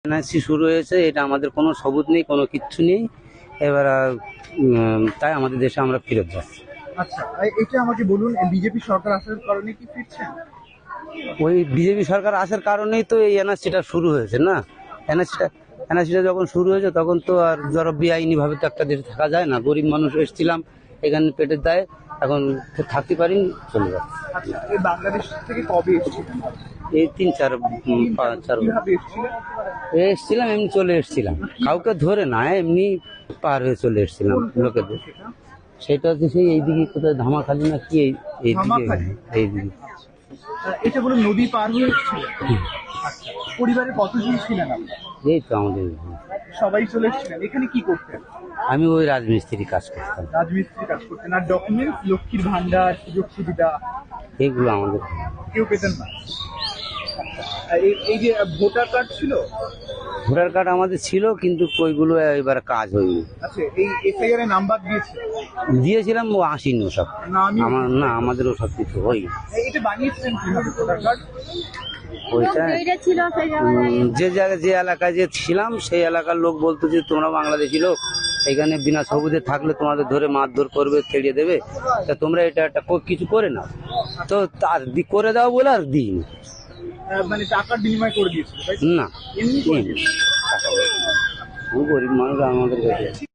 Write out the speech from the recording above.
NRC শুরু হয়েছে, এটা আমাদের কোনো সবুত নেই, কোনো কিচ্ছু নেই। এবার তাই আমাদের দেশে আমরা ফেরত যাচ্ছি। আচ্ছা, এটা আমাকে বলুন, বিজেপি সরকার আসার কারণে কি ফিরছেন? ওই বিজেপি সরকার আসার কারণেই তো এই এনআরসিটা শুরু হয়েছে না। এনআরসিটা যখন শুরু হয়েছে তখন তো আর ধরো বেআইনি ভাবে তো একটা দেশে থাকা যায় না। গরিব মানুষ এসেছিলাম এখানে পেটের দায়ে, এখন থাকতে পারিনি, চলে যাচ্ছে। আচ্ছা, এই বাংলাদেশ থেকে কবে এসেছিলেন? এই 3-4 কিভাবে এসেছিলেন? এসছিলাম, এমনি চলে এসছিলাম, কাউকে ধরে না, এমনি পার হয়ে চলে এসছিলাম লোকেদের। সেটা সেটা হচ্ছে সেই এইদিকে কোথায় ধামাখালি না কি, এইদিকে ধামাখালি? এইদিকে। এটা বলুন নদী পার হয়ে এসেছিলেন? আচ্ছা, পরিবারে কতজন ছিলেন আপনার? এই তো আমাদের, সবাই চলে এসেছিলেন। এখানে কি করতেন? আমি ওই রাজমিস্ত্রি কাজ করতাম, রাজমিস্ত্রি কাজ করতেন। আর ডকুমেন্টস, লক্ষ্মীর ভান্ডার, সুযোগ সুবিধা এইগুলো আমাদের। কেউ পেতেন না? আর এই যে ভোটার কার্ড ছিল? ভোটার কার্ড আমাদের ছিল, কিন্তু ওইগুলো এবার কাজ হয়নি। আচ্ছা, এই এসআইআর এর নাম্বার দিয়েছে? দিয়েছিলাম, ও আসেনি ওসব। না, আমি আমাদের ওসব কিছু হয়নি। এটা বানিয়েছিলেন কিভাবে ভোটার কার্ড? ওইটা যে জায়গায় যে এলাকায় যে ছিলাম সেই এলাকার লোক বলতো যে তোমরা বাংলাদেশি লোক, এখানে বিনা সবুজে থাকলে তোমাদের ধরে মারধর করবে, তেড়িয়ে দেবে, তা তোমরা এটা একটা কিছু করে নাও। তো তার করে দাও বলে আর দিইনি। মানে টাকার বিনিময় করে দিয়েছিল, তাই তো? না, এমনি করে এমনি দিয়েছিল? টাকা পয়সা না। গরিব মানুষ আমাদের কাছে।